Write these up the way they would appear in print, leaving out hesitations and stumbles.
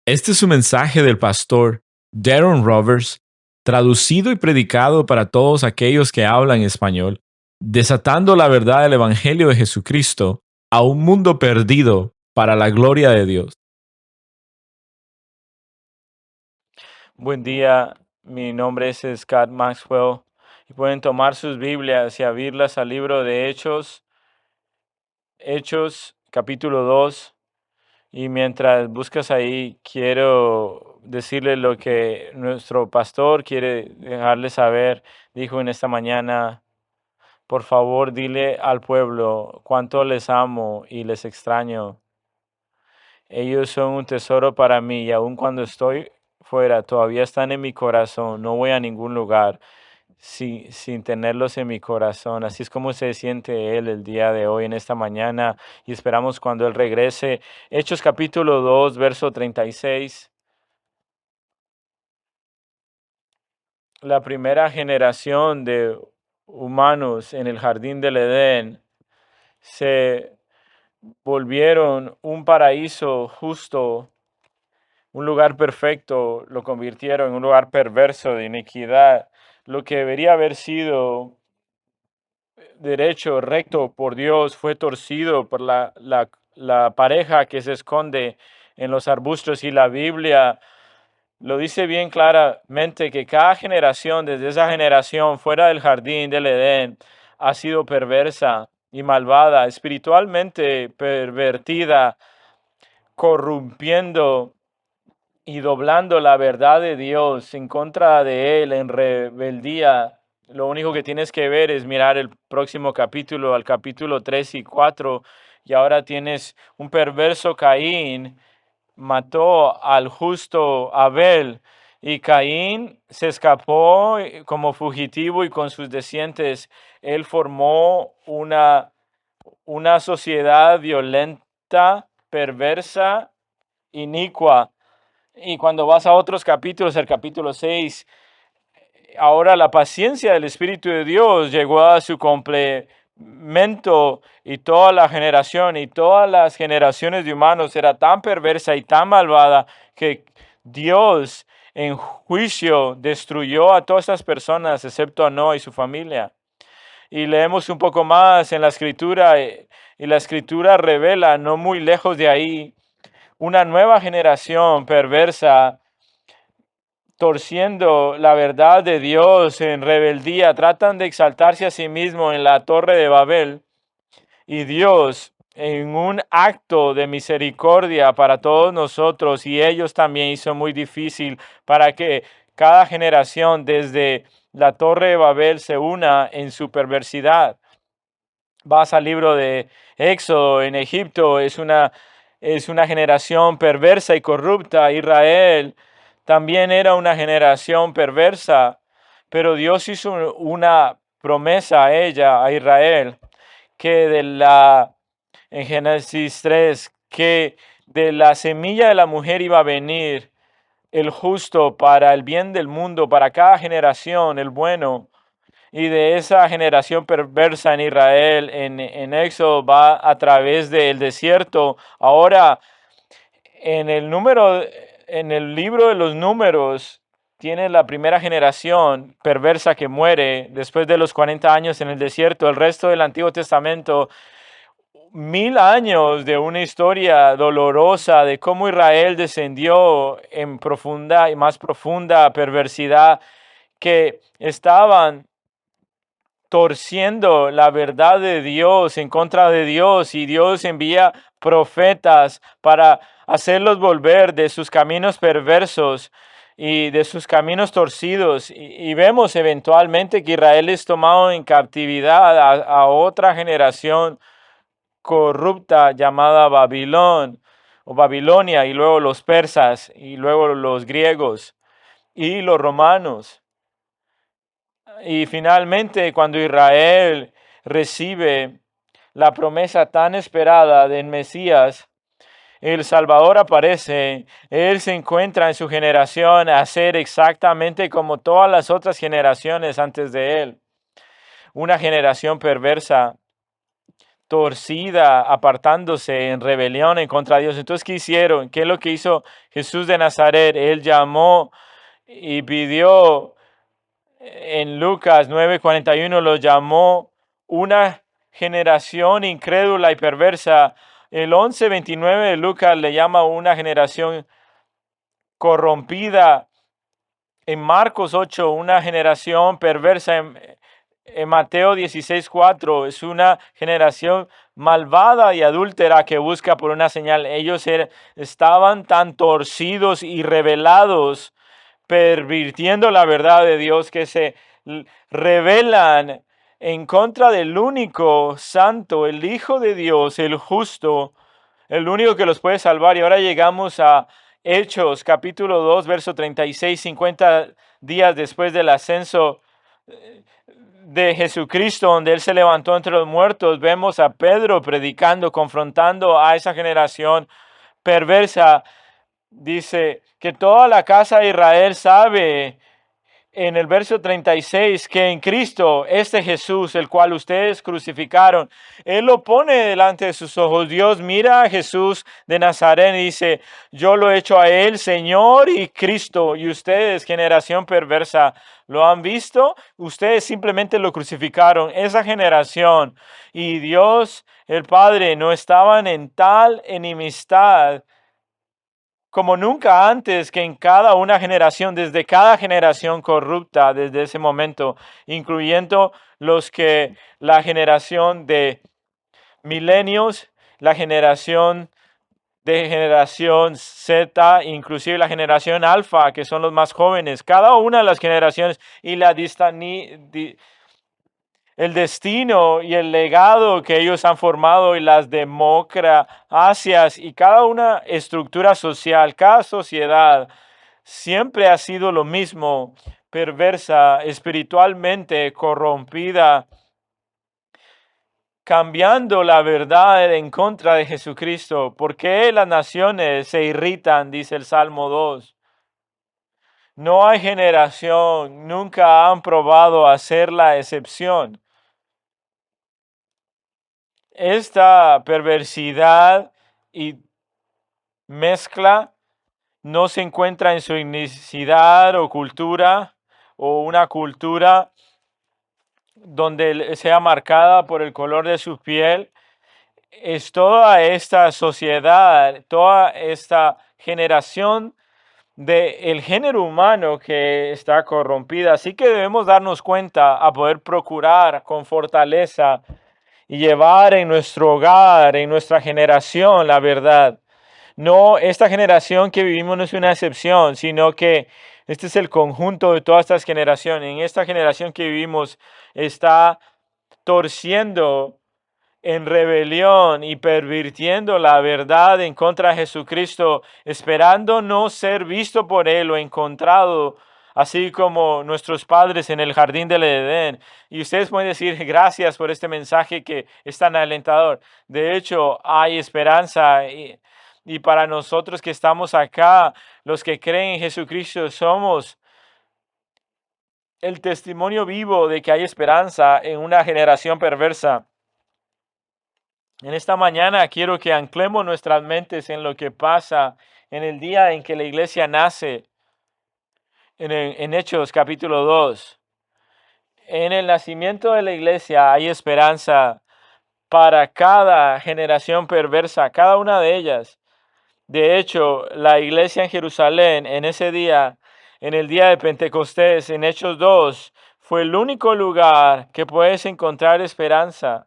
Este es un mensaje del pastor Darren Roberts, traducido y predicado para todos aquellos que hablan español, desatando la verdad del Evangelio de Jesucristo a un mundo perdido para la gloria de Dios. Buen día, mi nombre es Scott Maxwell y pueden tomar sus Biblias y abrirlas al libro de Hechos capítulo 2. Y mientras buscas ahí, quiero decirle lo que nuestro pastor quiere dejarle saber. Dijo en esta mañana: por favor, dile al pueblo cuánto les amo y les extraño. Ellos son un tesoro para mí y aun cuando estoy fuera, todavía están en mi corazón. No voy a ningún lugar sin tenerlos en mi corazón. Así es como se siente Él el día de hoy, en esta mañana, y esperamos cuando Él regrese. Hechos capítulo 2, verso 36. La primera generación de humanos en el jardín del Edén se volvieron un paraíso justo. Un lugar perfecto lo convirtieron en un lugar perverso de iniquidad. Lo que debería haber sido derecho, recto por Dios, fue torcido por la pareja que se esconde en los arbustos. Y la Biblia lo dice bien claramente que cada generación, desde esa generación fuera del jardín del Edén, ha sido perversa y malvada, espiritualmente pervertida, corrompiendo y doblando la verdad de Dios en contra de Él en rebeldía. Lo único que tienes que ver es mirar el próximo capítulo, al capítulo 3 y 4, y ahora tienes un perverso Caín, mató al justo Abel, y Caín se escapó como fugitivo y con sus descendientes él formó una sociedad violenta, perversa, inicua. Y cuando vas a otros capítulos, el capítulo 6, ahora la paciencia del Espíritu de Dios llegó a su complemento, y toda la generación y todas las generaciones de humanos era tan perversa y tan malvada que Dios en juicio destruyó a todas esas personas excepto a Noé y su familia. Y leemos un poco más en la escritura, y la escritura revela no muy lejos de ahí una nueva generación perversa, torciendo la verdad de Dios en rebeldía. Tratan de exaltarse a sí mismo en la torre de Babel, y Dios, en un acto de misericordia para todos nosotros, y ellos también, hizo muy difícil para que cada generación desde la torre de Babel se una en su perversidad. Vas al libro de Éxodo. En Egipto es una generación perversa y corrupta. Israel también era una generación perversa, pero Dios hizo una promesa a ella, a Israel, que en Génesis 3, que de la semilla de la mujer iba a venir el justo para el bien del mundo, para cada generación, el bueno. Y de esa generación perversa en Israel, en Éxodo, va a través del desierto. Ahora, en en el libro de los números, tiene la primera generación perversa que muere después de los 40 años en el desierto. El resto del Antiguo Testamento, 1000 años de una historia dolorosa de cómo Israel descendió en profunda y más profunda perversidad, que estaban torciendo la verdad de Dios en contra de Dios, y Dios envía profetas para hacerlos volver de sus caminos perversos y de sus caminos torcidos. Y vemos eventualmente que Israel es tomado en captividad a otra generación corrupta llamada Babilón o Babilonia, y luego los persas, y luego los griegos y los romanos. Y finalmente, cuando Israel recibe la promesa tan esperada del Mesías, el Salvador aparece. Él se encuentra en su generación a ser exactamente como todas las otras generaciones antes de él. Una generación perversa, torcida, apartándose en rebelión en contra de Dios. Entonces, ¿qué hicieron? ¿Qué es lo que hizo Jesús de Nazaret? Él llamó y pidió, en Lucas 9:41 lo llamó una generación incrédula y perversa. El 11:29 de Lucas le llama una generación corrompida. En Marcos 8, una generación perversa. En Mateo 16:4 es una generación malvada y adúltera que busca por una señal. Ellos estaban tan torcidos y rebelados, pervirtiendo la verdad de Dios, que se rebelan en contra del único santo, el Hijo de Dios, el justo, el único que los puede salvar. Y ahora llegamos a Hechos, capítulo 2, verso 36, 50 días después del ascenso de Jesucristo, donde Él se levantó entre los muertos. Vemos a Pedro predicando, confrontando a esa generación perversa. Dice que toda la casa de Israel sabe, en el verso 36, que en Cristo, este Jesús, el cual ustedes crucificaron, Él lo pone delante de sus ojos. Dios mira a Jesús de Nazaret y dice: yo lo he hecho a Él Señor y Cristo, y ustedes, generación perversa, ¿lo han visto? Ustedes simplemente lo crucificaron. Esa generación y Dios el Padre no estaban en tal enemistad como nunca antes, que en cada una generación, desde cada generación corrupta, desde ese momento, incluyendo la generación de milenios, la generación Z, inclusive la generación alfa, que son los más jóvenes, cada una de las generaciones, y el destino y el legado que ellos han formado, y las democracias y cada una estructura social, cada sociedad siempre ha sido lo mismo: perversa, espiritualmente corrompida, cambiando la verdad en contra de Jesucristo. ¿Por qué las naciones se irritan?, dice el Salmo 2. No hay generación, nunca han probado hacer la excepción. Esta perversidad y mezcla no se encuentra en su etnicidad o cultura, o una cultura donde sea marcada por el color de su piel. Es toda esta sociedad, toda esta generación del género humano que está corrompida. Así que debemos darnos cuenta, a poder procurar con fortaleza y llevar en nuestro hogar, en nuestra generación, la verdad. No, esta generación que vivimos no es una excepción, sino que este es el conjunto de todas estas generaciones. En esta generación que vivimos está torciendo en rebelión y pervirtiendo la verdad en contra de Jesucristo, esperando no ser visto por Él o encontrado, así como nuestros padres en el jardín del Edén. Y ustedes pueden decir: gracias por este mensaje que es tan alentador. De hecho, hay esperanza, y para nosotros que estamos acá, los que creen en Jesucristo, somos el testimonio vivo de que hay esperanza en una generación perversa. En esta mañana quiero que anclemos nuestras mentes en lo que pasa en el día en que la iglesia nace, en Hechos capítulo 2. En el nacimiento de la iglesia hay esperanza para cada generación perversa, cada una de ellas. De hecho, la iglesia en Jerusalén, en ese día, en el día de Pentecostés, en Hechos 2, fue el único lugar que puedes encontrar esperanza.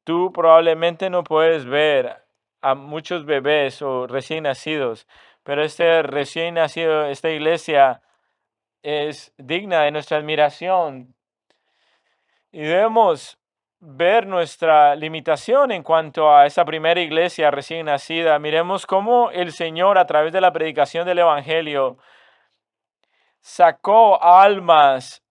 Tú probablemente no puedes ver a muchos bebés o recién nacidos, pero este recién nacido, esta iglesia es digna de nuestra admiración, y debemos ver nuestra limitación en cuanto a esa primera iglesia recién nacida. Miremos cómo el Señor, a través de la predicación del Evangelio, sacó almas,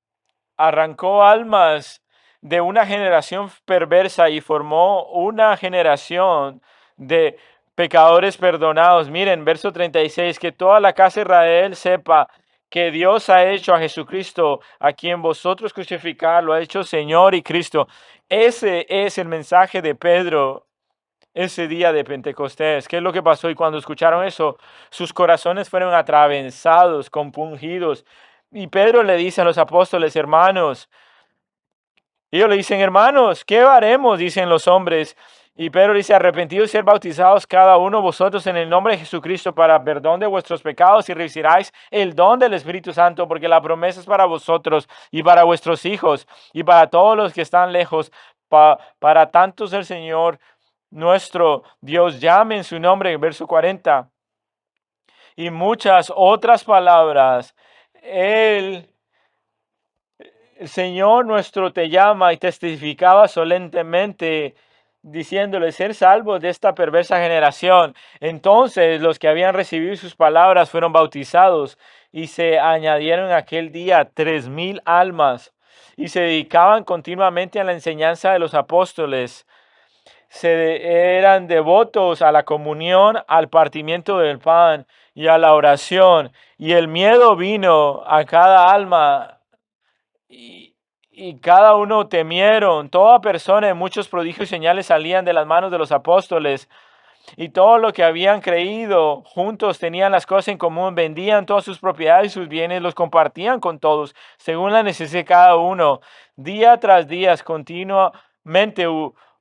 arrancó almas de una generación perversa y formó una generación de pecadores perdonados. Miren, verso 36: que toda la casa de Israel sepa que Dios ha hecho a Jesucristo, a quien vosotros crucificar, lo ha hecho Señor y Cristo. Ese es el mensaje de Pedro ese día de Pentecostés. ¿Qué es lo que pasó? Y cuando escucharon eso, sus corazones fueron atravesados, compungidos. Y Pedro le dice a los apóstoles, hermanos, ellos le dicen, hermanos, ¿qué haremos? Dicen los hombres. Y Pedro dice, arrepentidos y ser bautizados cada uno vosotros en el nombre de Jesucristo para perdón de vuestros pecados y recibiráis el don del Espíritu Santo, porque la promesa es para vosotros y para vuestros hijos y para todos los que están lejos, para tantos el Señor nuestro Dios llame en su nombre, verso 40. Y muchas otras palabras. El Señor nuestro te llama y testificaba solemnemente, diciéndole ser salvos de esta perversa generación. Entonces los que habían recibido sus palabras fueron bautizados y se añadieron aquel día 3,000 almas y se dedicaban continuamente a la enseñanza de los apóstoles. Eran devotos a la comunión, al partimiento del pan y a la oración. Y el miedo vino a cada alma y cada uno temieron. Toda persona en muchos prodigios y señales salían de las manos de los apóstoles. Y todo lo que habían creído juntos tenían las cosas en común, vendían todas sus propiedades y sus bienes, los compartían con todos, según la necesidad de cada uno. Día tras día, continuamente,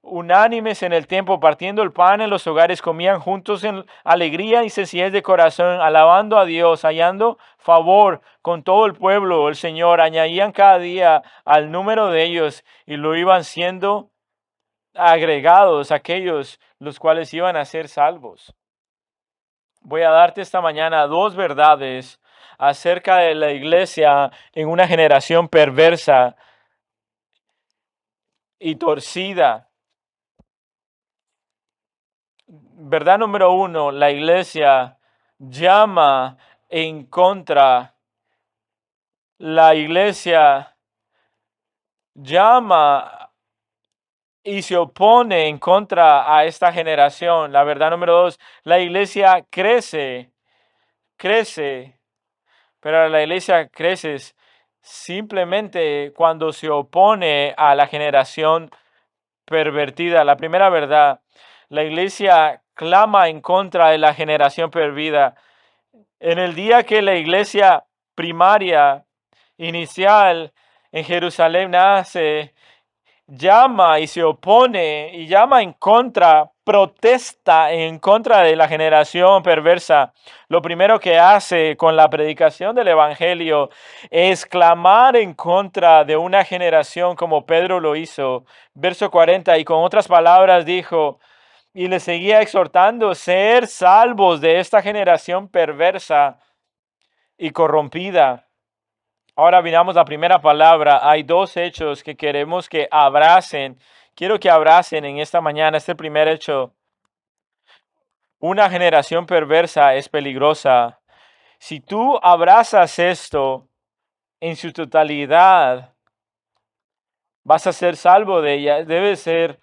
unánimes en el templo, partiendo el pan en los hogares, comían juntos en alegría y sencillez de corazón, alabando a Dios, hallando favor con todo el pueblo. El Señor añadían cada día al número de ellos y lo iban siendo agregados aquellos los cuales iban a ser salvos. Voy a darte esta mañana dos verdades acerca de la iglesia en una generación perversa y torcida. Verdad número uno, la iglesia llama en contra. La iglesia llama y se opone en contra a esta generación. La verdad número dos, la iglesia crece, pero la iglesia crece simplemente cuando se opone a la generación pervertida. La primera verdad, la iglesia clama en contra de la generación perdida. En el día que la iglesia primaria, inicial, en Jerusalén nace, llama y se opone y llama en contra, protesta en contra de la generación perversa. Lo primero que hace con la predicación del evangelio es clamar en contra de una generación como Pedro lo hizo. Verso 40, y con otras palabras dijo, y le seguía exhortando, ser salvos de esta generación perversa y corrompida. Ahora miramos la primera palabra. Hay dos hechos que queremos que abracen. Quiero que abracen en esta mañana este primer hecho. Una generación perversa es peligrosa. Si tú abrazas esto en su totalidad, vas a ser salvo de ella. Debe ser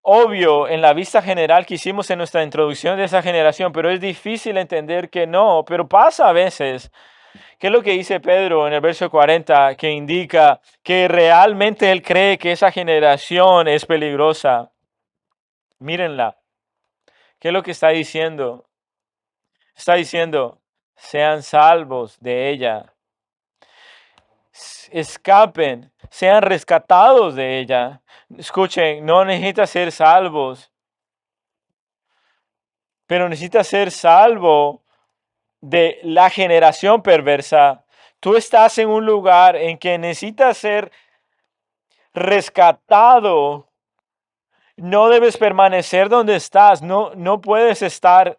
obvio en la vista general que hicimos en nuestra introducción de esa generación, pero es difícil entender que no, pero pasa a veces. ¿Qué es lo que dice Pedro en el verso 40 que indica que realmente él cree que esa generación es peligrosa? Mírenla. ¿Qué es lo que está diciendo? Está diciendo, sean salvos de ella. Escapen, sean rescatados de ella. Escuchen, no necesitas ser salvos, pero necesitas ser salvo de la generación perversa. Tú estás en un lugar en que necesitas ser rescatado. No debes permanecer donde estás. No puedes estar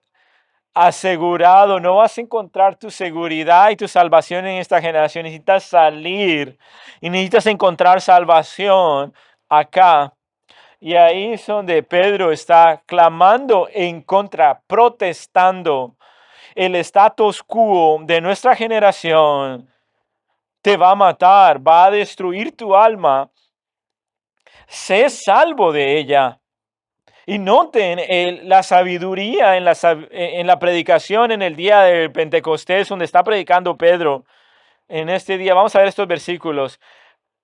asegurado. No vas a encontrar tu seguridad y tu salvación en esta generación. Necesitas salir y necesitas encontrar salvación acá. Y ahí es donde Pedro está clamando en contra, protestando. El status quo de nuestra generación te va a matar, va a destruir tu alma. Sé salvo de ella. Y noten la sabiduría en la predicación en el día del Pentecostés, donde está predicando Pedro. En este día, vamos a ver estos versículos.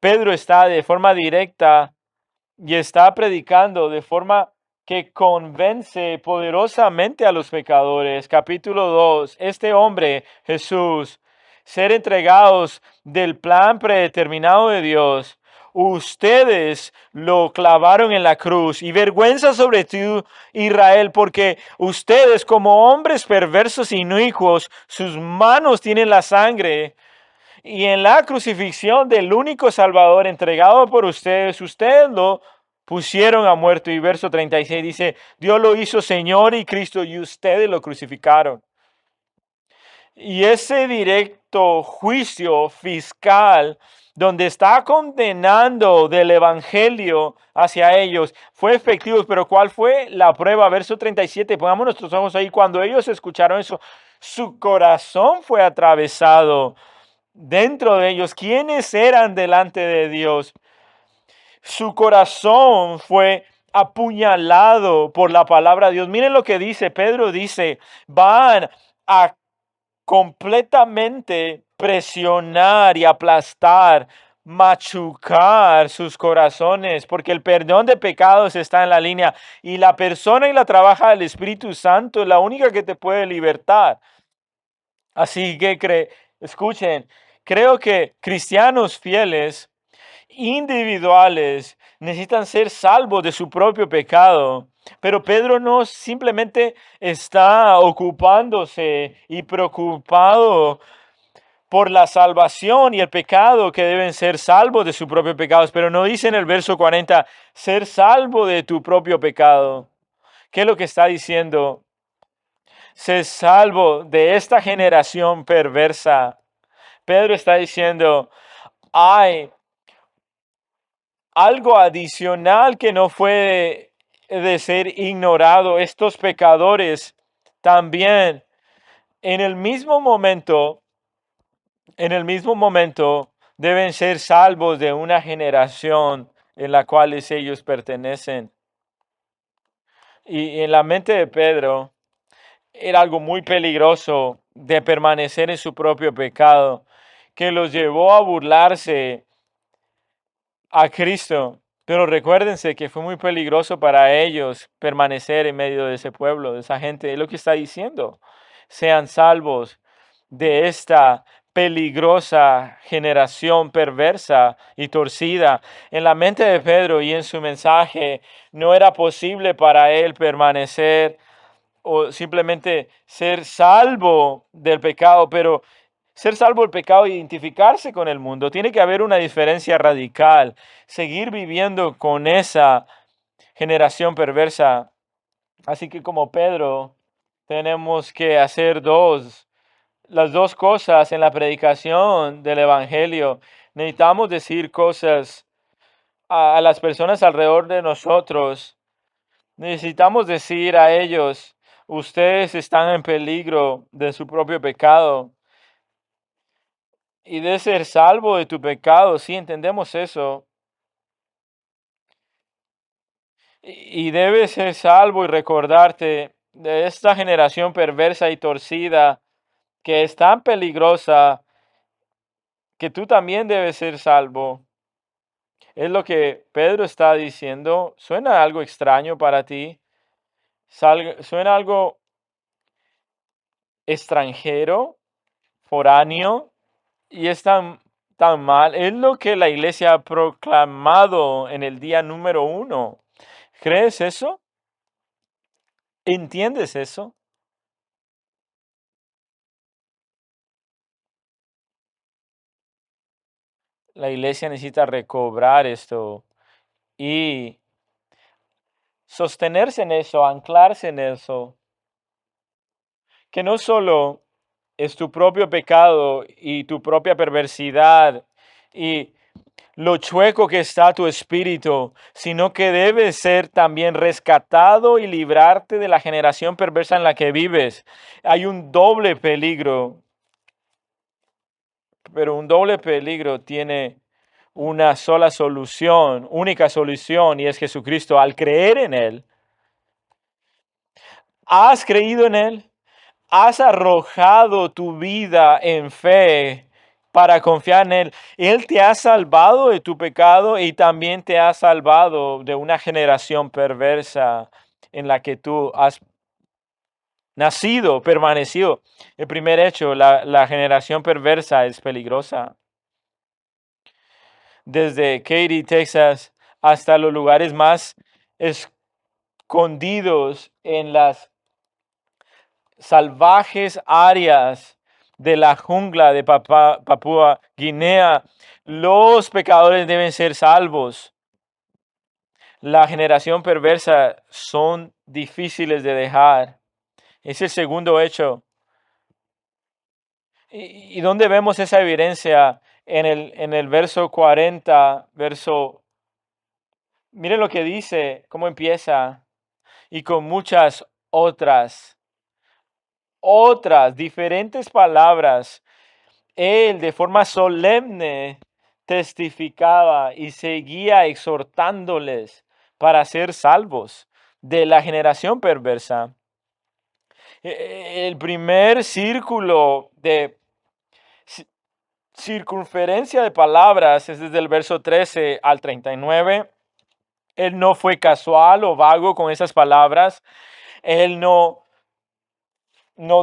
Pedro está de forma directa y está predicando de forma que convence poderosamente a los pecadores. Capítulo 2. Este hombre, Jesús, ser entregados del plan predeterminado de Dios. Ustedes lo clavaron en la cruz y vergüenza sobre ti, Israel, porque ustedes como hombres perversos y inicuos, sus manos tienen la sangre y en la crucifixión del único Salvador entregado por ustedes, ustedes lo pusieron a muerto. Y verso 36 dice, Dios lo hizo Señor y Cristo y ustedes lo crucificaron. Y ese directo juicio fiscal donde está condenando del evangelio hacia ellos fue efectivo, pero ¿cuál fue la prueba? Verso 37, pongamos nuestros ojos ahí. Cuando ellos escucharon eso, su corazón fue atravesado. Dentro de ellos, ¿quiénes eran delante de Dios? Su corazón fue apuñalado por la palabra de Dios. Miren lo que dice, Pedro dice, van a completamente presionar y aplastar, machucar sus corazones, porque el perdón de pecados está en la línea y la persona y la trabaja del Espíritu Santo es la única que te puede libertar. Así que escuchen, creo que cristianos fieles, individuales, necesitan ser salvos de su propio pecado. Pero Pedro no simplemente está ocupándose y preocupado por la salvación y el pecado, que deben ser salvos de sus propios pecados, pero no dice en el verso 40, ser salvo de tu propio pecado. ¿Qué es lo que está diciendo? Ser salvo de esta generación perversa. Pedro está diciendo, hay algo adicional que no fue de ser ignorado. Estos pecadores también en el mismo momento, deben ser salvos de una generación en la cual ellos pertenecen. Y en la mente de Pedro era algo muy peligroso de permanecer en su propio pecado, que los llevó a burlarse a Cristo. Pero recuérdense que fue muy peligroso para ellos permanecer en medio de ese pueblo, de esa gente. Es lo que está diciendo. Sean salvos de esta peligrosa generación perversa y torcida. En la mente de Pedro y en su mensaje no era posible para él permanecer o simplemente ser salvo del pecado, pero ser salvo del pecado e identificarse con el mundo. Tiene que haber una diferencia radical. Seguir viviendo con esa generación perversa. Así que como Pedro, tenemos que hacer las dos cosas en la predicación del Evangelio. Necesitamos decir cosas a las personas alrededor de nosotros. Necesitamos decir a ellos, ustedes están en peligro de su propio pecado y de ser salvo de tu pecado. Sí, entendemos eso. Y debes ser salvo y recordarte de esta generación perversa y torcida que es tan peligrosa que tú también debes ser salvo. Es lo que Pedro está diciendo. ¿Suena algo extraño para ti? ¿Suena algo extranjero, foráneo? Y es tan mal. Es lo que la iglesia ha proclamado en el día número 1. ¿Crees eso? ¿Entiendes eso? La iglesia necesita recobrar esto y sostenerse en eso, anclarse en eso. Que no solo es tu propio pecado y tu propia perversidad y lo chueco que está tu espíritu, sino que debes ser también rescatado y librarte de la generación perversa en la que vives. Hay un doble peligro, pero un doble peligro tiene una sola solución, única solución, y es Jesucristo. Al creer en Él, has creído en Él, has arrojado tu vida en fe para confiar en Él. Él te ha salvado de tu pecado y también te ha salvado de una generación perversa en la que tú has nacido, permanecido. El primer hecho, la generación perversa es peligrosa. Desde Katy, Texas, hasta los lugares más escondidos en las salvajes áreas de la jungla de Papúa Guinea, los pecadores deben ser salvos. La generación perversa son difíciles de dejar. Es el segundo hecho. ¿Y dónde vemos esa evidencia? En el verso 40, miren lo que dice, cómo empieza, y con muchas otras diferentes palabras, él de forma solemne testificaba y seguía exhortándoles para ser salvos de la generación perversa. El primer círculo de circunferencia de palabras es desde el verso 13 al 39. Él no fue casual o vago con esas palabras. Él no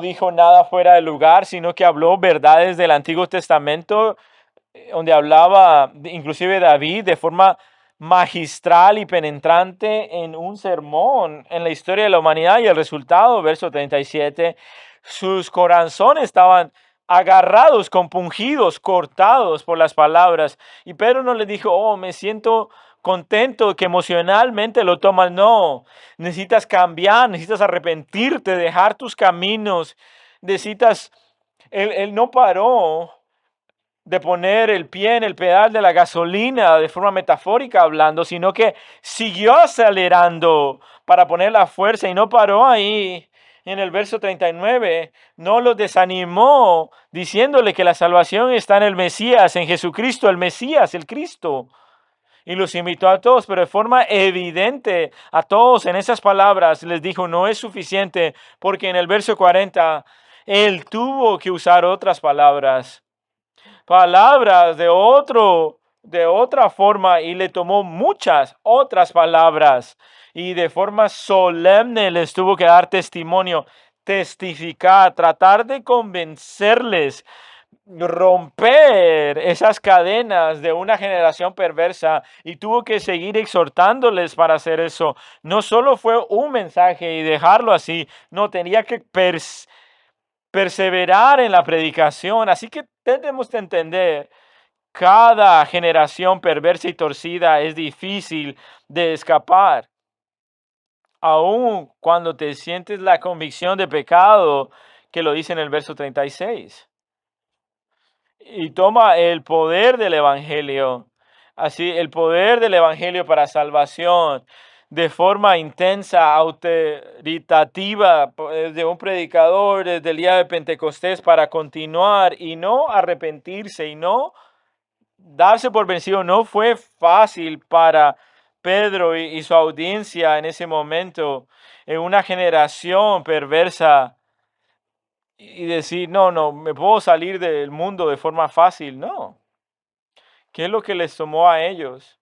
dijo nada fuera de lugar, sino que habló verdades del Antiguo Testamento, donde hablaba inclusive David de forma magistral y penetrante en un sermón en la historia de la humanidad. Y el resultado, verso 37, sus corazones estaban agarrados, compungidos, cortados por las palabras. Y Pedro no le dijo, oh, me siento contento, que emocionalmente lo tomas. No, necesitas cambiar, necesitas arrepentirte, dejar tus caminos, necesitas... Él no paró de poner el pie en el pedal de la gasolina de forma metafórica hablando, sino que siguió acelerando para poner la fuerza y no paró ahí. En el verso 39, no los desanimó diciéndole que la salvación está en el Mesías, en Jesucristo, el Mesías, el Cristo. Y los invitó a todos, pero de forma evidente a todos en esas palabras les dijo, no es suficiente, porque en el verso 40, él tuvo que usar otras palabras de otra forma, y le tomó muchas otras palabras y de forma solemne les tuvo que dar testimonio, testificar, tratar de convencerles, romper esas cadenas de una generación perversa, y tuvo que seguir exhortándoles para hacer eso. No solo fue un mensaje y dejarlo así, no, tenía que perseverar en la predicación. Así que tenemos que entender, cada generación perversa y torcida es difícil de escapar. Aun cuando te sientes la convicción de pecado, que lo dice en el verso 36. Y toma el poder del evangelio, así el poder del evangelio para salvación, de forma intensa, autoritativa, de un predicador desde el día de Pentecostés, para continuar y no arrepentirse y no darse por vencido. No fue fácil para Pedro y su audiencia en ese momento, en una generación perversa, y decir, no, me puedo salir del mundo de forma fácil. No. ¿Qué es lo que les tomó a ellos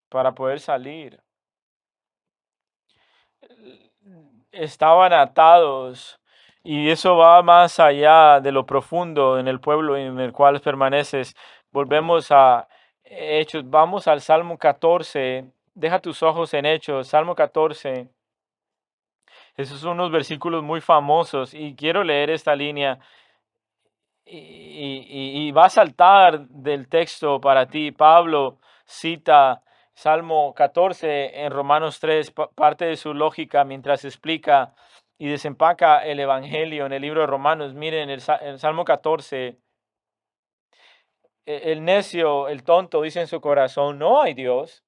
para poder salir? Estaban atados, y eso va más allá de lo profundo en el pueblo en el cual permaneces. Volvemos a Hechos, vamos al Salmo 14. Deja tus ojos en Hechos, Salmo 14. Esos son unos versículos muy famosos y quiero leer esta línea. Y va a saltar del texto para ti. Pablo cita Salmo 14 en Romanos 3, parte de su lógica mientras explica y desempaca el Evangelio en el libro de Romanos. Miren, el Salmo 14, el necio, el tonto, dice en su corazón, no hay Dios.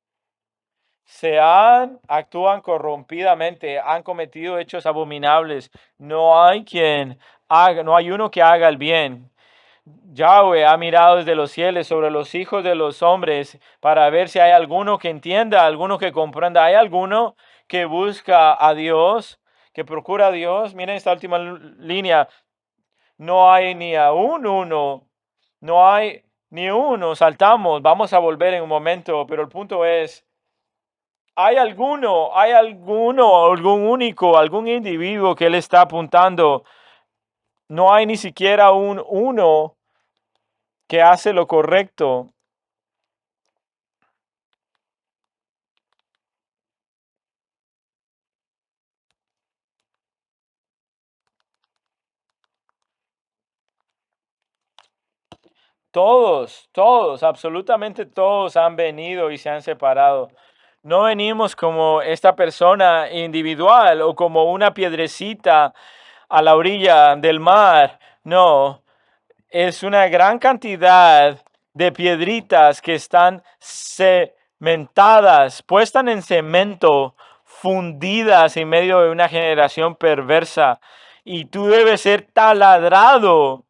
Actúan corrompidamente, han cometido hechos abominables. No hay quien haga, no hay uno que haga el bien. Yahweh ha mirado desde los cielos sobre los hijos de los hombres para ver si hay alguno que entienda, alguno que comprenda. ¿Hay alguno que busca a Dios, que procura a Dios. Miren esta última línea. No hay ni aún uno, no hay ni uno. Saltamos, vamos a volver en un momento, pero el punto es, hay alguno, algún único, algún individuo que él está apuntando. No hay ni siquiera un uno que hace lo correcto. Todos, absolutamente todos han venido y se han separado. No venimos como esta persona individual o como una piedrecita a la orilla del mar. No, es una gran cantidad de piedritas que están cementadas, puestas en cemento, fundidas en medio de una generación perversa. Y tú debes ser taladrado,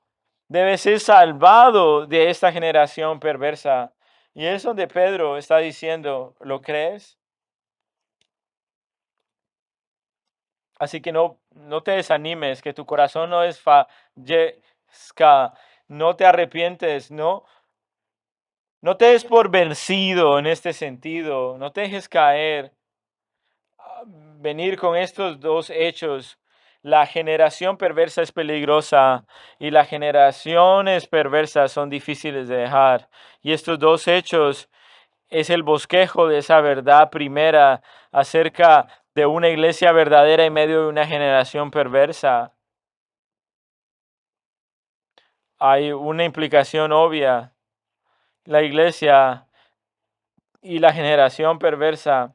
debes ser salvado de esta generación perversa. Y es donde Pedro está diciendo, ¿lo crees? Así que no te desanimes, que tu corazón no desfallezca, no te arrepientes, no te des por vencido en este sentido, no te dejes caer. Venir con estos dos hechos. La generación perversa es peligrosa y las generaciones perversas son difíciles de dejar. Y estos dos hechos es el bosquejo de esa verdad primera acerca de una iglesia verdadera en medio de una generación perversa. Hay una implicación obvia. La iglesia y la generación perversa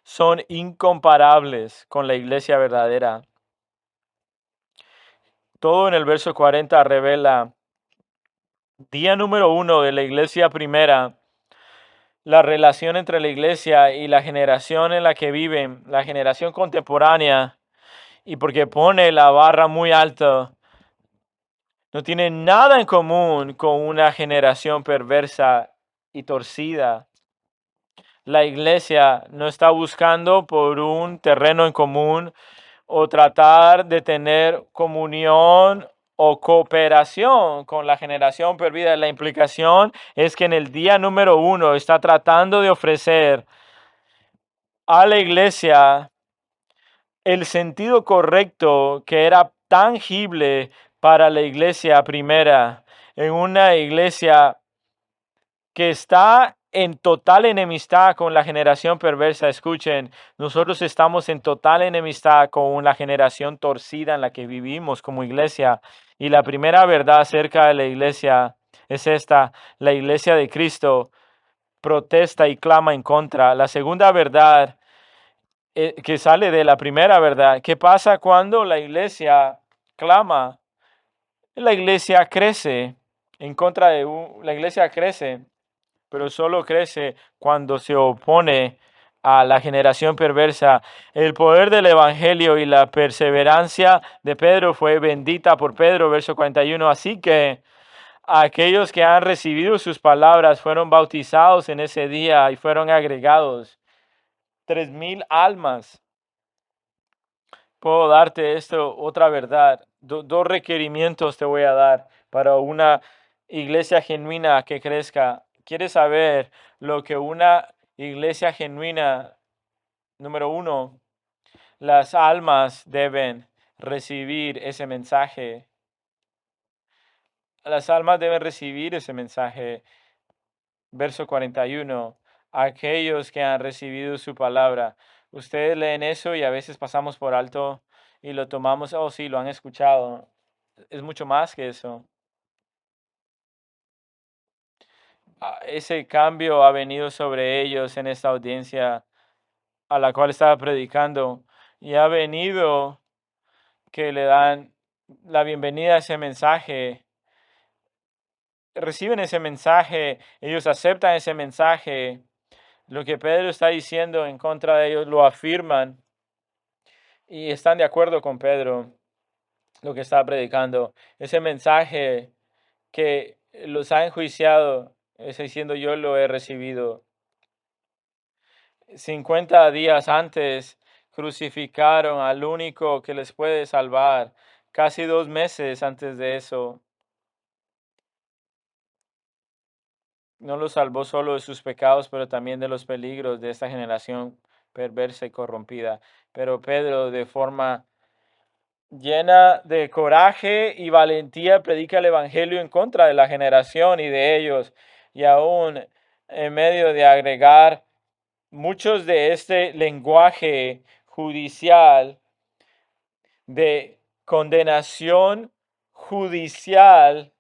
son incomparables con la iglesia verdadera. Todo en el verso 40 revela día número 1 de la iglesia primera, la relación entre la iglesia y la generación en la que viven, la generación contemporánea, y porque pone la barra muy alta, no tiene nada en común con una generación perversa y torcida. La iglesia no está buscando por un terreno en común o tratar de tener comunión o cooperación con la generación perdida. La implicación es que en el día número 1 está tratando de ofrecer a la iglesia el sentido correcto que era tangible para la iglesia primera, en una iglesia que está en total enemistad con la generación perversa. Escuchen, nosotros estamos en total enemistad con la generación torcida en la que vivimos como iglesia. Y la primera verdad acerca de la iglesia es esta: la iglesia de Cristo protesta y clama en contra. La segunda verdad que sale de la primera verdad: ¿qué pasa cuando la iglesia clama? La iglesia crece en contra de la iglesia crece, pero solo crece cuando se opone a la generación perversa. El poder del evangelio y la perseverancia de Pedro fue bendita por Pedro, verso 41. Así que aquellos que han recibido sus palabras fueron bautizados en ese día y fueron agregados 3,000 almas. Puedo darte esto, otra verdad. Dos requerimientos te voy a dar para una iglesia genuina que crezca. ¿Quieres saber lo que una iglesia genuina? Número 1, las almas deben recibir ese mensaje. Las almas deben recibir ese mensaje. Verso 41, aquellos que han recibido su palabra. Ustedes leen eso y a veces pasamos por alto y lo tomamos, oh sí, lo han escuchado. Es mucho más que eso. Ese cambio ha venido sobre ellos en esta audiencia a la cual estaba predicando, y ha venido que le dan la bienvenida a ese mensaje, reciben ese mensaje, ellos aceptan ese mensaje. Lo que Pedro está diciendo en contra de ellos lo afirman y están de acuerdo con Pedro, lo que está predicando. Ese mensaje que los ha enjuiciado, está diciendo: yo lo he recibido. 50 días antes crucificaron al único que les puede salvar. Casi 2 meses antes de eso, no los salvó solo de sus pecados, pero también de los peligros de esta generación perversa y corrompida. Pero Pedro, de forma llena de coraje y valentía, predica el evangelio en contra de la generación y de ellos, y aún en medio de agregar muchos de este lenguaje judicial de condenación judicial,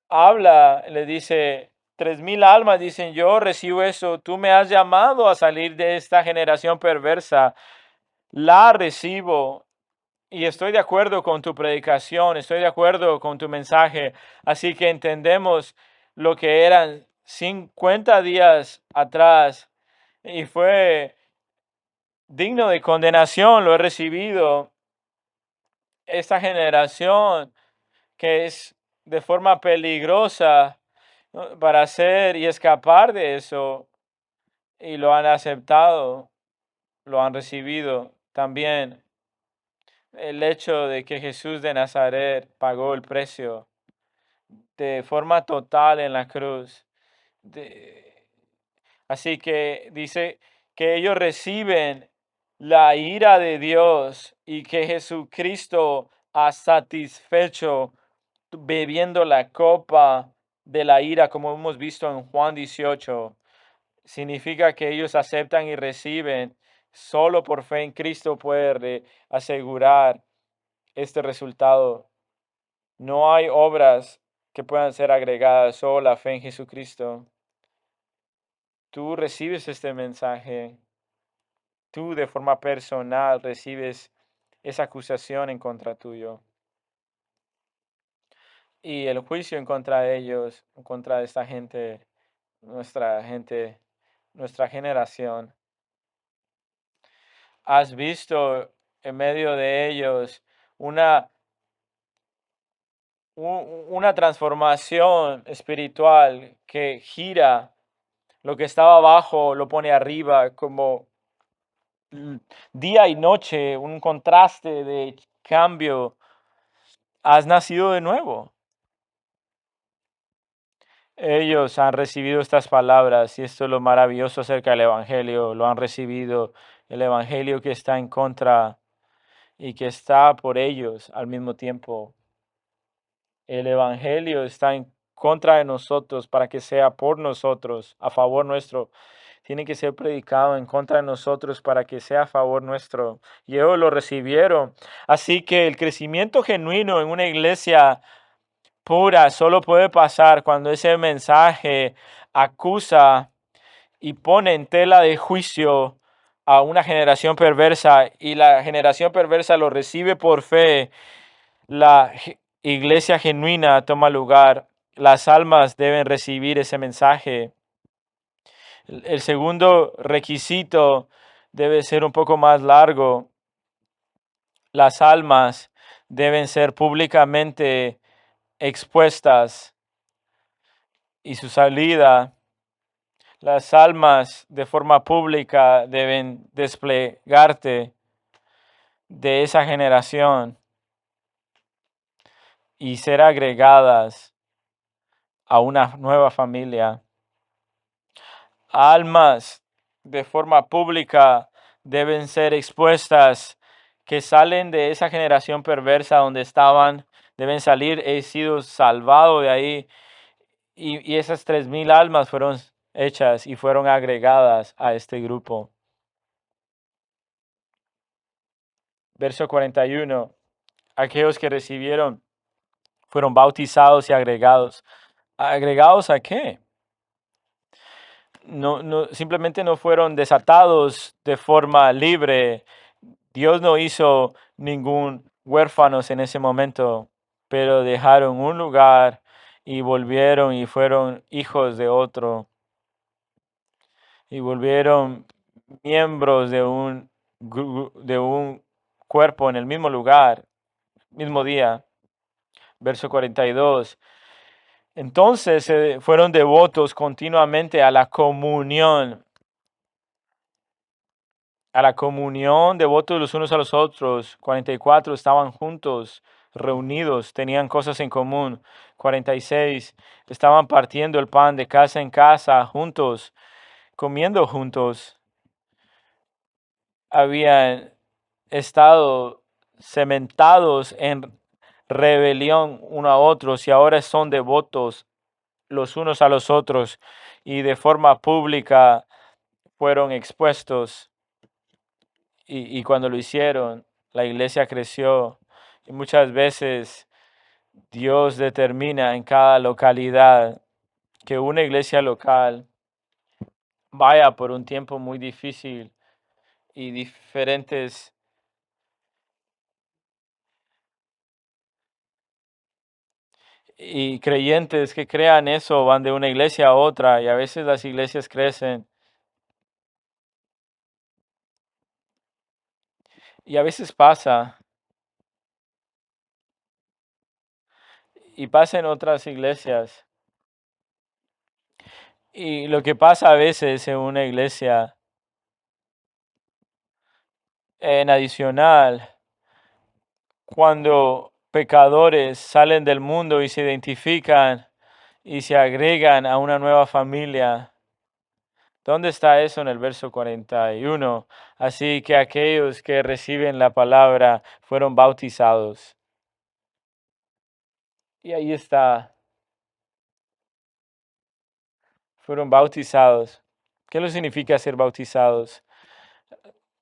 habla, le dice, 3,000 almas dicen, yo recibo eso, tú me has llamado a salir de esta generación perversa, la recibo y estoy de acuerdo con tu predicación, estoy de acuerdo con tu mensaje, así que entendemos lo que eran 50 días atrás y fue digno de condenación, lo he recibido. Esta generación que es de forma peligrosa, ¿no?, para hacer y escapar de eso, y lo han aceptado, lo han recibido. También el hecho de que Jesús de Nazaret pagó el precio de forma total en la cruz. Así que dice que ellos reciben la ira de Dios y que Jesucristo ha satisfecho bebiendo la copa de la ira, como hemos visto en Juan 18. Significa que ellos aceptan y reciben. Solo por fe en Cristo puede asegurar este resultado. No hay obras que puedan ser agregadas, solo la fe en Jesucristo. Tú recibes este mensaje, tú de forma personal recibes esa acusación en contra tuyo. Y el juicio en contra de ellos, en contra de esta gente, nuestra generación. Has visto en medio de ellos una, una transformación espiritual que gira lo que estaba abajo, lo pone arriba, como día y noche, un contraste de cambio. Has nacido de nuevo. Ellos han recibido estas palabras y esto es lo maravilloso acerca del Evangelio. Lo han recibido, el Evangelio que está en contra y que está por ellos al mismo tiempo. El Evangelio está en contra de nosotros para que sea por nosotros, a favor nuestro. Tiene que ser predicado en contra de nosotros para que sea a favor nuestro. Y ellos lo recibieron. Así que el crecimiento genuino en una iglesia pura solo puede pasar cuando ese mensaje acusa y pone en tela de juicio a una generación perversa y la generación perversa lo recibe por fe. La iglesia genuina toma lugar. Las almas deben recibir ese mensaje. El segundo requisito debe ser un poco más largo. Las almas deben ser públicamente expuestas y su salida, las almas de forma pública deben desplegarte de esa generación y ser agregadas a una nueva familia. Almas de forma pública deben ser expuestas que salen de esa generación perversa donde estaban, deben salir, he sido salvado de ahí. Y esas 3,000 almas fueron hechas y fueron agregadas a este grupo. Verso 41. Aquellos que recibieron fueron bautizados y agregados. ¿Agregados a qué? No, simplemente no fueron desatados de forma libre. Dios no hizo ningún huérfanos en ese momento, pero dejaron un lugar y volvieron y fueron hijos de otro. Y volvieron miembros de un cuerpo en el mismo lugar, mismo día. Verso 42. Entonces fueron devotos continuamente a la comunión. a la comunión, devotos los unos a los otros. 44, estaban juntos, reunidos, tenían cosas en común. 46, estaban partiendo el pan de casa en casa, juntos, comiendo juntos. Habían estado cementados en rebelión uno a otros y ahora son devotos los unos a los otros y de forma pública fueron expuestos. Y cuando lo hicieron, la iglesia creció. Y muchas veces Dios determina en cada localidad que una iglesia local vaya por un tiempo muy difícil y diferentes y creyentes que crean eso van de una iglesia a otra y a veces las iglesias crecen y a veces pasa en otras iglesias. Y lo que pasa a veces en una iglesia en adicional, cuando pecadores salen del mundo y se identifican y se agregan a una nueva familia. ¿Dónde está eso en el verso 41? Así que aquellos que reciben la palabra fueron bautizados. Y ahí está, fueron bautizados. ¿Qué lo significa ser bautizados?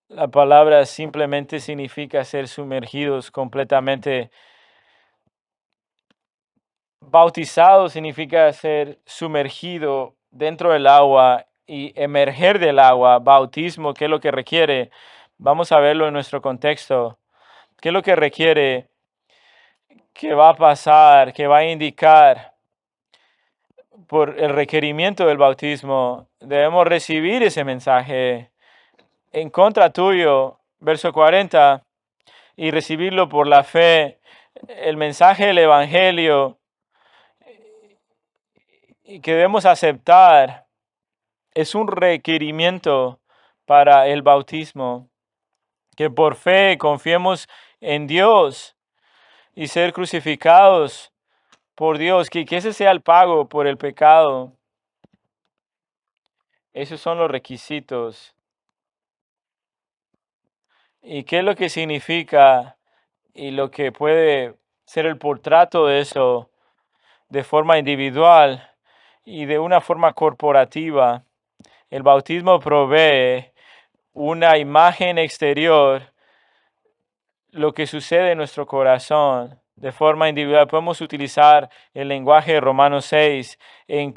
La palabra simplemente significa ser sumergidos completamente. Bautizado significa ser sumergido dentro del agua y emerger del agua. Bautismo, ¿qué es lo que requiere? Vamos a verlo en nuestro contexto. ¿Qué es lo que requiere? ¿Qué va a pasar? ¿Qué va a indicar? Por el requerimiento del bautismo, debemos recibir ese mensaje en contra tuyo, verso 40, y recibirlo por la fe, el mensaje del Evangelio, y que debemos aceptar, es un requerimiento para el bautismo, que por fe confiemos en Dios y ser crucificados por Dios, que ese sea el pago por el pecado. Esos son los requisitos. ¿Y qué es lo que significa y lo que puede ser el portrato de eso de forma individual y de una forma corporativa? El bautismo provee una imagen exterior, lo que sucede en nuestro corazón de forma individual. Podemos utilizar el lenguaje de Romanos 6 en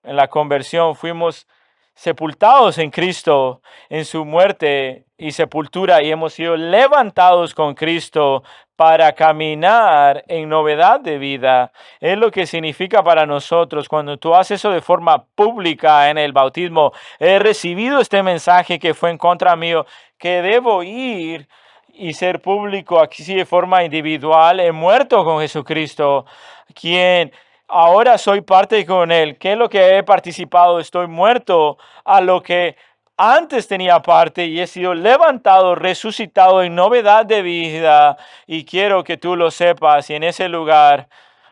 la conversión. Fuimos sepultados en Cristo, en su muerte y sepultura, y hemos sido levantados con Cristo para caminar en novedad de vida. Es lo que significa para nosotros cuando tú haces eso de forma pública en el bautismo. He recibido este mensaje que fue en contra mío, que debo ir y ser público aquí de forma individual. He muerto con Jesucristo, quien ahora soy parte con Él. ¿Qué es lo que he participado? Estoy muerto a lo que antes tenía parte y he sido levantado, resucitado en novedad de vida. Y quiero que tú lo sepas. Y en ese lugar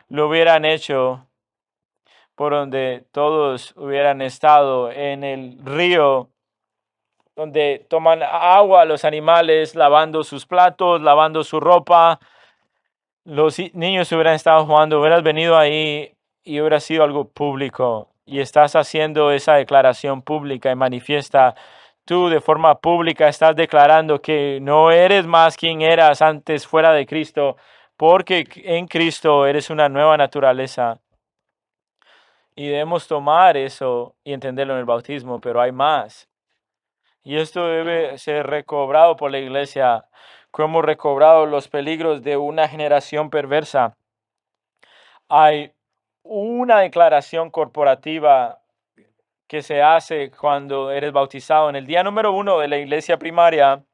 lo hubieran hecho por donde todos hubieran estado en el río, donde toman agua los animales, lavando sus platos, lavando su ropa. Los niños hubieran estado jugando, hubieras venido ahí y hubiera sido algo público. Y estás haciendo esa declaración pública y manifiesta. Tú de forma pública estás declarando que no eres más quien eras antes fuera de Cristo, porque en Cristo eres una nueva naturaleza. Y debemos tomar eso y entenderlo en el bautismo, pero hay más. Y esto debe ser recobrado por la iglesia, como recobrado los peligros de una generación perversa. Hay una declaración corporativa que se hace cuando eres bautizado. En el día número 1 de la iglesia primaria,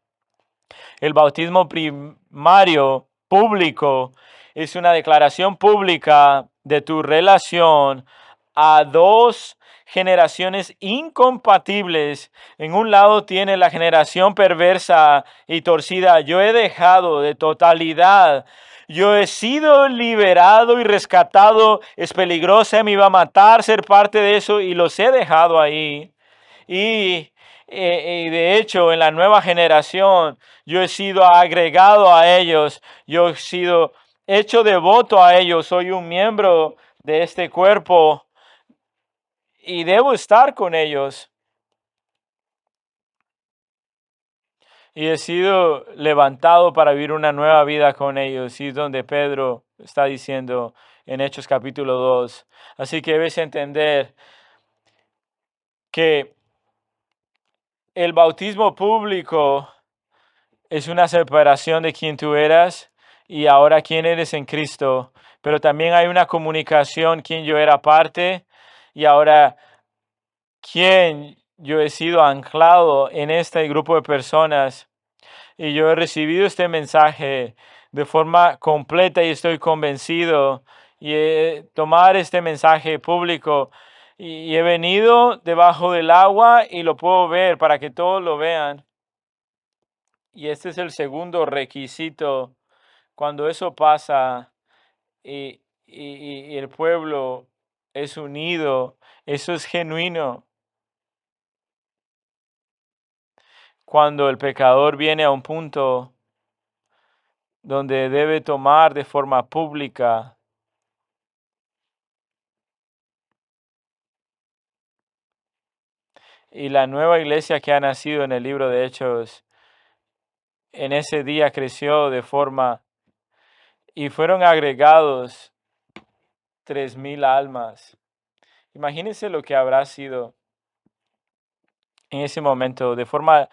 el bautismo primario público es una declaración pública de tu relación a dos generaciones incompatibles. En un lado tiene la generación perversa y torcida. Yo he dejado de totalidad. Yo he sido liberado y rescatado. Es peligrosa, me iba a matar ser parte de eso y los he dejado ahí. Y de hecho, en la nueva generación, yo he sido agregado a ellos. Yo he sido hecho devoto a ellos. Soy un miembro de este cuerpo y debo estar con ellos. Y he sido levantado para vivir una nueva vida con ellos. Y es donde Pedro está diciendo en Hechos capítulo 2. Así que debes entender que el bautismo público es una separación de quien tú eras y ahora quién eres en Cristo. Pero también hay una comunicación, quien yo era parte y ahora quién yo he sido anclado en este grupo de personas. Y yo he recibido este mensaje de forma completa y estoy convencido y tomar este mensaje público y he venido debajo del agua y lo puedo ver para que todos lo vean. Y este es el segundo requisito. Cuando eso pasa y el pueblo es unido, eso es genuino. Cuando el pecador viene a un punto donde debe tomar de forma pública y la nueva iglesia que ha nacido en el libro de Hechos, en ese día creció de forma y fueron agregados 3,000 almas. Imagínense lo que habrá sido en ese momento, de forma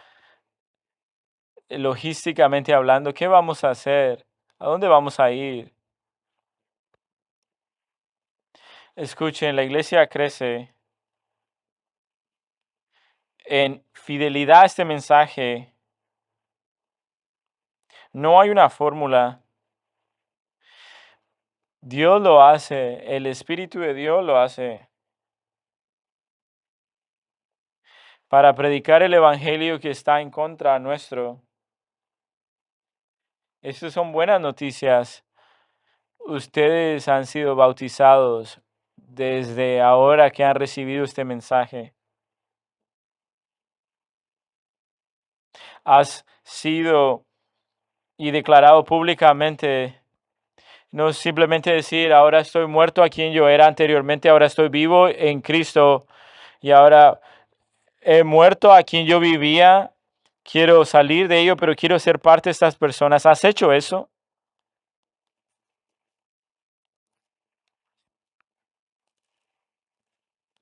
logísticamente hablando. ¿Qué vamos a hacer? ¿A dónde vamos a ir? Escuchen, la iglesia crece en fidelidad a este mensaje. No hay una fórmula. Dios lo hace, el Espíritu de Dios lo hace. Para predicar el evangelio que está en contra nuestro. Estas son buenas noticias. Ustedes han sido bautizados desde ahora que han recibido este mensaje. Has sido y declarado públicamente. No simplemente decir, ahora estoy muerto a quien yo era anteriormente, ahora estoy vivo en Cristo y ahora he muerto a quien yo vivía. Quiero salir de ello, pero quiero ser parte de estas personas. ¿Has hecho eso?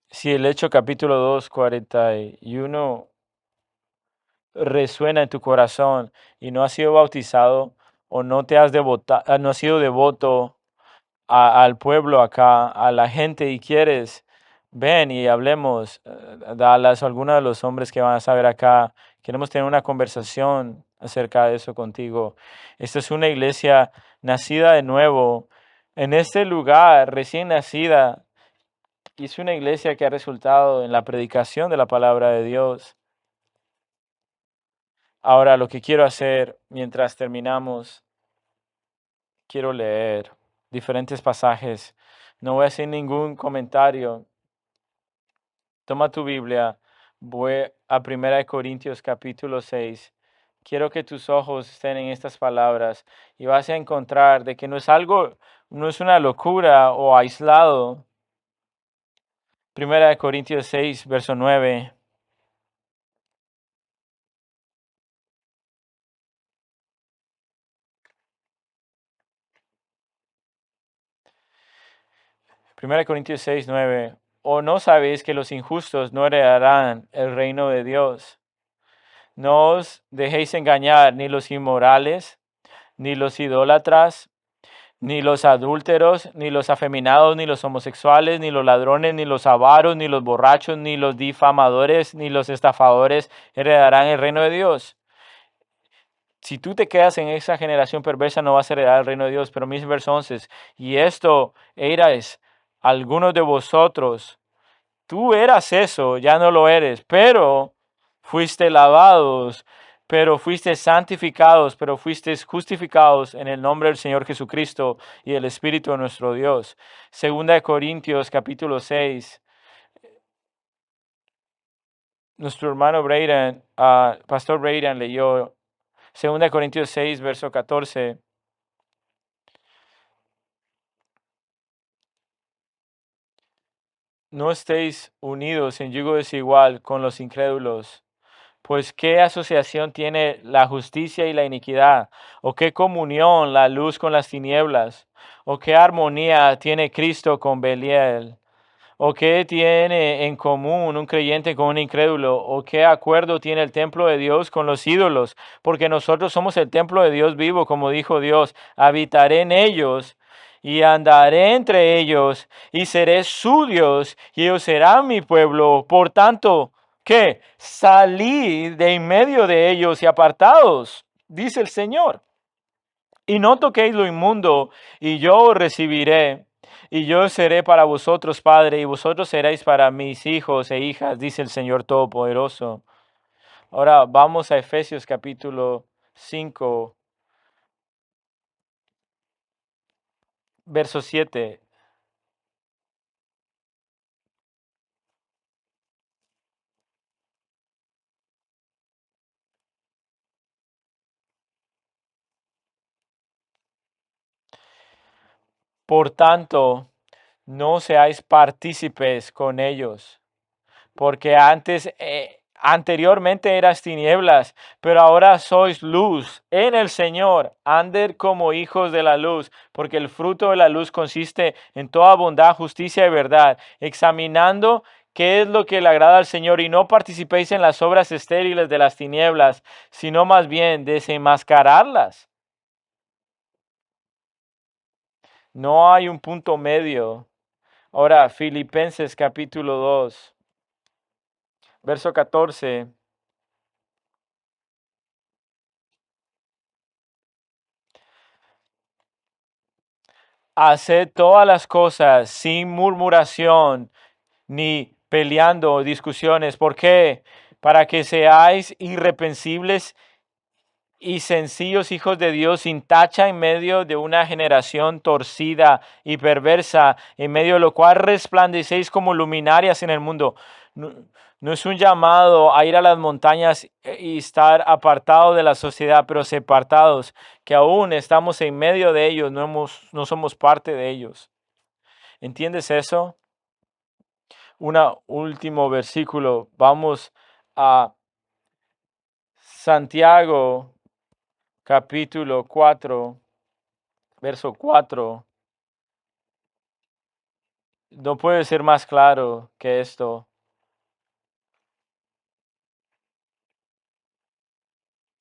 Si el Hecho capítulo 2, 41 resuena en tu corazón y no has sido bautizado o no te has no has sido devoto al pueblo acá, a la gente y quieres, ven y hablemos, Dallas, o alguno de los hombres que van a saber acá, queremos tener una conversación acerca de eso contigo. Esta es una iglesia nacida de nuevo, en este lugar, recién nacida, y es una iglesia que ha resultado en la predicación de la palabra de Dios. Ahora, lo que quiero hacer mientras terminamos, quiero leer diferentes pasajes. No voy a hacer ningún comentario. Toma tu Biblia, voy a 1 Corintios capítulo 6. Quiero que tus ojos estén en estas palabras y vas a encontrar de que no es algo, no es una locura o aislado. 1 Corintios 6, verso 9. 1 Corintios 6, 9. ¿O no sabéis que los injustos no heredarán el reino de Dios? No os dejéis engañar ni los inmorales, ni los idólatras, ni los adúlteros, ni los afeminados, ni los homosexuales, ni los ladrones, ni los avaros, ni los borrachos, ni los difamadores, ni los estafadores heredarán el reino de Dios. Si tú te quedas en esa generación perversa, no vas a heredar el reino de Dios. Pero mis verso 11, y esto erais algunos de vosotros, tú eras eso, ya no lo eres, pero fuiste lavados, pero fuiste santificados, pero fuiste justificados en el nombre del Señor Jesucristo y el Espíritu de nuestro Dios. Segunda de Corintios capítulo 6. Nuestro hermano Braden, Pastor Braden leyó 2 Corintios 6, verso 14. No estéis unidos en yugo desigual con los incrédulos. Pues qué asociación tiene la justicia y la iniquidad, o qué comunión la luz con las tinieblas, o qué armonía tiene Cristo con Belial. ¿O qué tiene en común un creyente con un incrédulo? ¿O qué acuerdo tiene el templo de Dios con los ídolos? Porque nosotros somos el templo de Dios vivo, como dijo Dios, habitaré en ellos y andaré entre ellos y seré su Dios y ellos serán mi pueblo. Por tanto, ¿qué? Salid de en medio de ellos y apartados, dice el Señor. Y no toquéis lo inmundo, y yo os recibiré, y yo seré para vosotros padre, y vosotros seréis para mis hijos e hijas, dice el Señor Todopoderoso. Ahora vamos a Efesios capítulo 5, verso 7. Por tanto, no seáis partícipes con ellos, porque anteriormente eras tinieblas, pero ahora sois luz en el Señor. Anded como hijos de la luz, porque el fruto de la luz consiste en toda bondad, justicia y verdad, examinando qué es lo que le agrada al Señor, y no participéis en las obras estériles de las tinieblas, sino más bien desenmascararlas. No hay un punto medio. Ahora, Filipenses capítulo 2, verso 14. Haced todas las cosas sin murmuración ni peleando o discusiones. ¿Por qué? Para que seáis irreprensibles y sencillos hijos de Dios, sin tacha en medio de una generación torcida y perversa, en medio de lo cual resplandecéis como luminarias en el mundo. No, no es un llamado a ir a las montañas y estar apartados de la sociedad, pero separados, que aún estamos en medio de ellos, no somos parte de ellos. ¿Entiendes eso? Un último versículo. Vamos a Santiago capítulo 4, verso 4. No puede ser más claro que esto.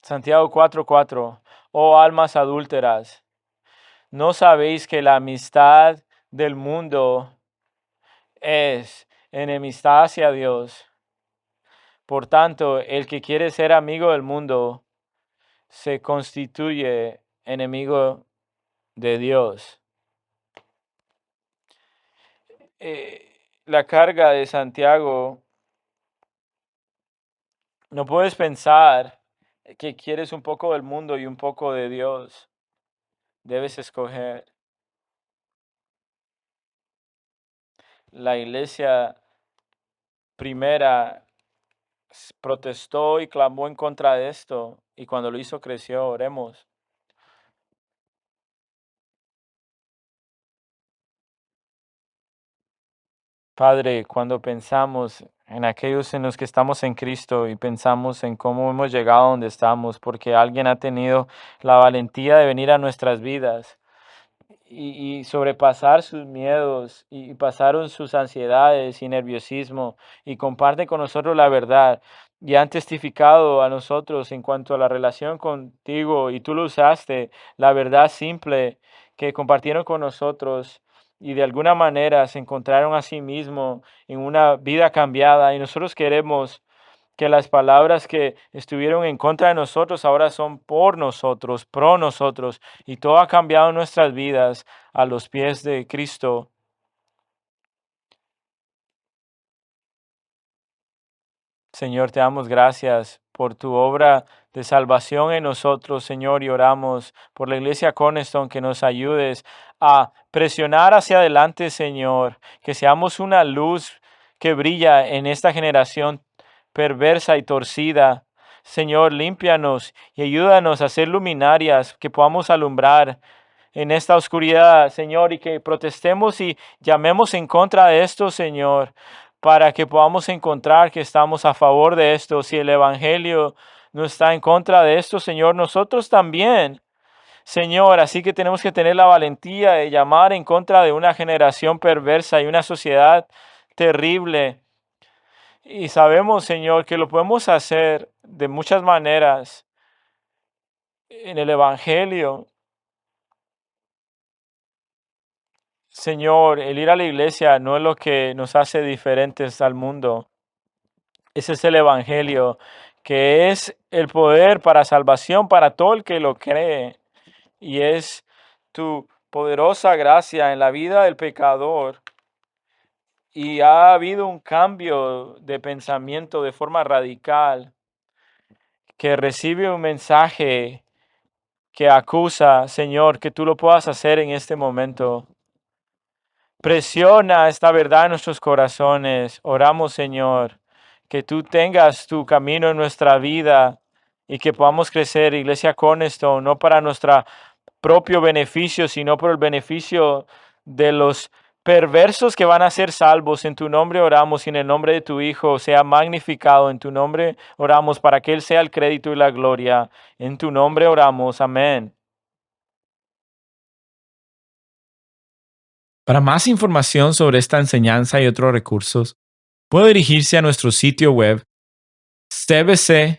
Santiago 4:4. Oh almas adúlteras, ¿no sabéis que la amistad del mundo es enemistad hacia Dios? Por tanto, el que quiere ser amigo del mundo se constituye enemigo de Dios. La carga de Santiago, no puedes pensar que quieres un poco del mundo y un poco de Dios. Debes escoger. La iglesia primera protestó y clamó en contra de esto, y cuando lo hizo creció. Oremos. Padre, cuando pensamos en aquellos en los que estamos en Cristo y pensamos en cómo hemos llegado a donde estamos, porque alguien ha tenido la valentía de venir a nuestras vidas y sobrepasar sus miedos y pasaron sus ansiedades y nerviosismo y comparte con nosotros la verdad y han testificado a nosotros en cuanto a la relación contigo y tú lo usaste, la verdad simple que compartieron con nosotros y de alguna manera se encontraron a sí mismos en una vida cambiada y nosotros queremos que las palabras que estuvieron en contra de nosotros ahora son por nosotros, pro nosotros, y todo ha cambiado en nuestras vidas a los pies de Cristo. Señor, te damos gracias por tu obra de salvación en nosotros, Señor, y oramos por la iglesia Cornerstone que nos ayudes a presionar hacia adelante, Señor, que seamos una luz que brilla en esta generación perversa y torcida. Señor, límpianos y ayúdanos a ser luminarias, que podamos alumbrar en esta oscuridad, Señor, y que protestemos y llamemos en contra de esto, Señor, para que podamos encontrar que estamos a favor de esto. Si el Evangelio no está en contra de esto, Señor, nosotros también, Señor, así que tenemos que tener la valentía de llamar en contra de una generación perversa y una sociedad terrible. Y sabemos, Señor, que lo podemos hacer de muchas maneras en el Evangelio. Señor, el ir a la iglesia no es lo que nos hace diferentes al mundo. Ese es el Evangelio, que es el poder para salvación para todo el que lo cree. Y es tu poderosa gracia en la vida del pecador. Y ha habido un cambio de pensamiento de forma radical, que recibe un mensaje que acusa, Señor, que tú lo puedas hacer en este momento. Presiona esta verdad en nuestros corazones. Oramos, Señor, que tú tengas tu camino en nuestra vida y que podamos crecer, Iglesia Cornerstone, no para nuestro propio beneficio, sino por el beneficio de los perversos que van a ser salvos. En tu nombre oramos y en el nombre de tu Hijo sea magnificado. En tu nombre oramos para que Él sea el crédito y la gloria. En tu nombre oramos. Amén. Para más información sobre esta enseñanza y otros recursos, puede dirigirse a nuestro sitio web cbckaty.org